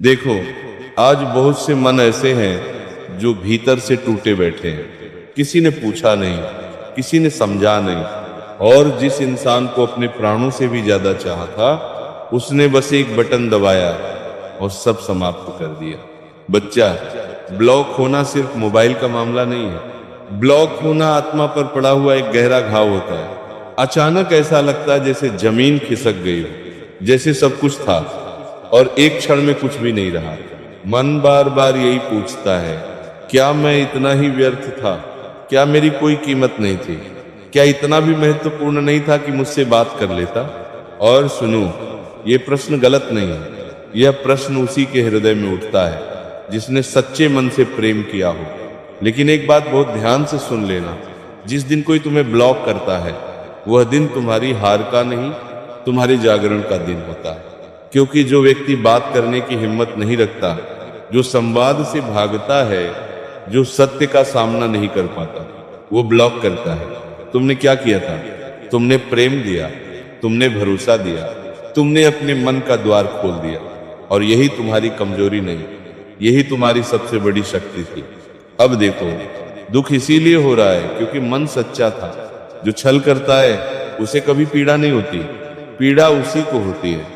देखो, आज बहुत से मन ऐसे हैं जो भीतर से टूटे बैठे हैं। किसी ने पूछा नहीं, किसी ने समझा नहीं, और जिस इंसान को अपने प्राणों से भी ज्यादा चाहा था, उसने बस एक बटन दबाया और सब समाप्त कर दिया। बच्चा, ब्लॉक होना सिर्फ मोबाइल का मामला नहीं है। ब्लॉक होना आत्मा पर पड़ा हुआ एक गहरा घाव होता है। अचानक ऐसा लगता है जैसे जमीन खिसक गई हो, जैसे सब कुछ था और एक क्षण में कुछ भी नहीं रहा। मन बार बार यही पूछता है, क्या मैं इतना ही व्यर्थ था? क्या मेरी कोई कीमत नहीं थी? क्या इतना भी महत्वपूर्ण नहीं था कि मुझसे बात कर लेता? और सुनो, ये प्रश्न गलत नहीं है। यह प्रश्न उसी के हृदय में उठता है जिसने सच्चे मन से प्रेम किया हो। लेकिन एक बात बहुत ध्यान से सुन लेना, जिस दिन कोई तुम्हें ब्लॉक करता है, वह दिन तुम्हारी हार का नहीं, तुम्हारे जागरण का दिन होता है। क्योंकि जो व्यक्ति बात करने की हिम्मत नहीं रखता, जो संवाद से भागता है, जो सत्य का सामना नहीं कर पाता, वो ब्लॉक करता है। तुमने क्या किया था? तुमने प्रेम दिया, तुमने भरोसा दिया, तुमने अपने मन का द्वार खोल दिया। और यही तुम्हारी कमजोरी नहीं, यही तुम्हारी सबसे बड़ी शक्ति थी। अब देखो, दुख इसीलिए हो रहा है क्योंकि मन सच्चा था। जो छल करता है उसे कभी पीड़ा नहीं होती। पीड़ा उसी को होती है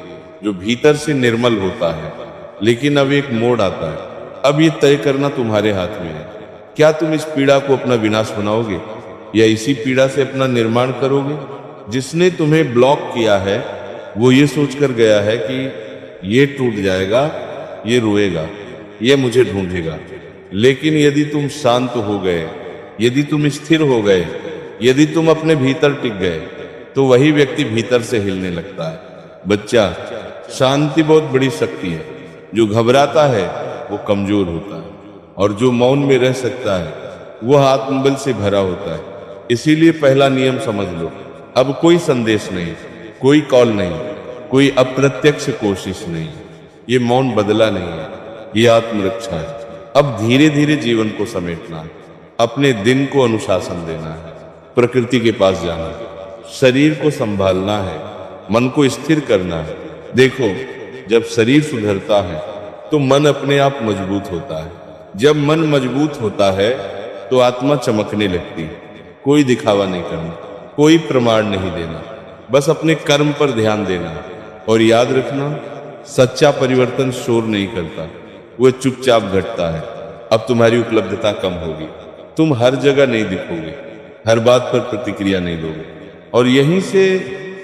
जो भीतर से निर्मल होता है। लेकिन अब एक मोड़ आता है। अब ये तय करना तुम्हारे हाथ में है, क्या तुम इस पीड़ा को अपना विनाश बनाओगे या इसी पीड़ा से अपना निर्माण करोगे? जिसने तुम्हें ब्लॉक किया है वो ये सोचकर गया है कि ये टूट जाएगा, ये रोएगा, ये मुझे ढूंढेगा। लेकिन यदि तुम शांत हो गए, यदि तुम स्थिर हो गए, यदि तुम अपने भीतर टिक गए, तो वही व्यक्ति भीतर से हिलने लगता है। बच्चा, शांति बहुत बड़ी शक्ति है। जो घबराता है वो कमजोर होता है, और जो मौन में रह सकता है वह आत्मबल से भरा होता है। इसीलिए पहला नियम समझ लो, अब कोई संदेश नहीं, कोई कॉल नहीं, कोई अप्रत्यक्ष कोशिश नहीं। ये मौन बदला नहीं है, ये आत्मरक्षा है। अब धीरे धीरे जीवन को समेटना है, अपने दिन को अनुशासन देना है, प्रकृति के पास जाना है, शरीर को संभालना है, मन को स्थिर करना है। देखो, जब शरीर सुधरता है तो मन अपने आप मजबूत होता है। जब मन मजबूत होता है तो आत्मा चमकने लगती है। कोई दिखावा नहीं करना, कोई प्रमाण नहीं देना, बस अपने कर्म पर ध्यान देना। और याद रखना, सच्चा परिवर्तन शोर नहीं करता, वह चुपचाप घटता है। अब तुम्हारी उपलब्धता कम होगी, तुम हर जगह नहीं दिखोगे, हर बात पर प्रतिक्रिया नहीं दोगे, और यहीं से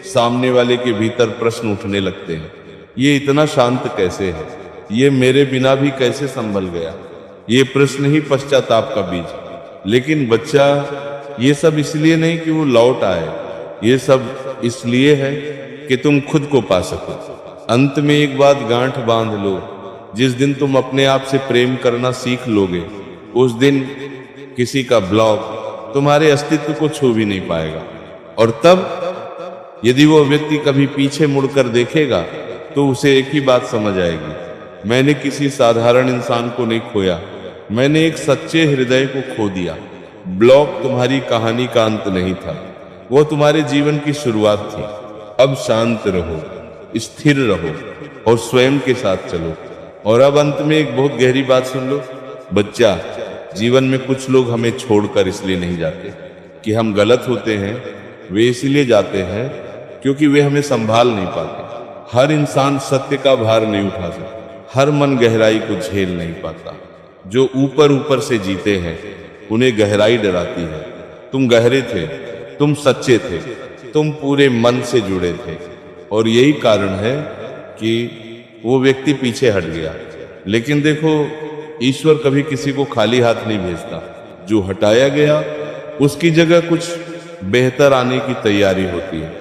सामने वाले के भीतर प्रश्न उठने लगते हैं, ये इतना शांत कैसे है? ये मेरे बिना भी कैसे संभल गया? ये प्रश्न ही पश्चाताप का बीज। लेकिन बच्चा, ये सब इसलिए नहीं कि वो लौट आए, ये सब इसलिए है कि तुम खुद को पा सको। अंत में एक बात गांठ बांध लो, जिस दिन तुम अपने आप से प्रेम करना सीख लोगे, उस दिन किसी का ब्लॉक तुम्हारे अस्तित्व को छू भी नहीं पाएगा। और तब यदि वो व्यक्ति कभी पीछे मुड़कर देखेगा तो उसे एक ही बात समझ आएगी, मैंने किसी साधारण इंसान को नहीं खोया, मैंने एक सच्चे हृदय को खो दिया। ब्लॉक तुम्हारी कहानी का अंत नहीं था, वो तुम्हारे जीवन की शुरुआत थी। अब शांत रहो, स्थिर रहो और स्वयं के साथ चलो। और अब अंत में एक बहुत गहरी बात सुन लो। बच्चा, जीवन में कुछ लोग हमें छोड़कर इसलिए नहीं जाते कि हम गलत होते हैं, वे इसलिए जाते हैं क्योंकि वे हमें संभाल नहीं पाते। हर इंसान सत्य का भार नहीं उठा सकता, हर मन गहराई को झेल नहीं पाता। जो ऊपर ऊपर से जीते हैं उन्हें गहराई डराती है। तुम गहरे थे, तुम सच्चे थे, तुम पूरे मन से जुड़े थे, और यही कारण है कि वो व्यक्ति पीछे हट गया। लेकिन देखो, ईश्वर कभी किसी को खाली हाथ नहीं भेजता। जो हटाया गया उसकी जगह कुछ बेहतर आने की तैयारी होती है।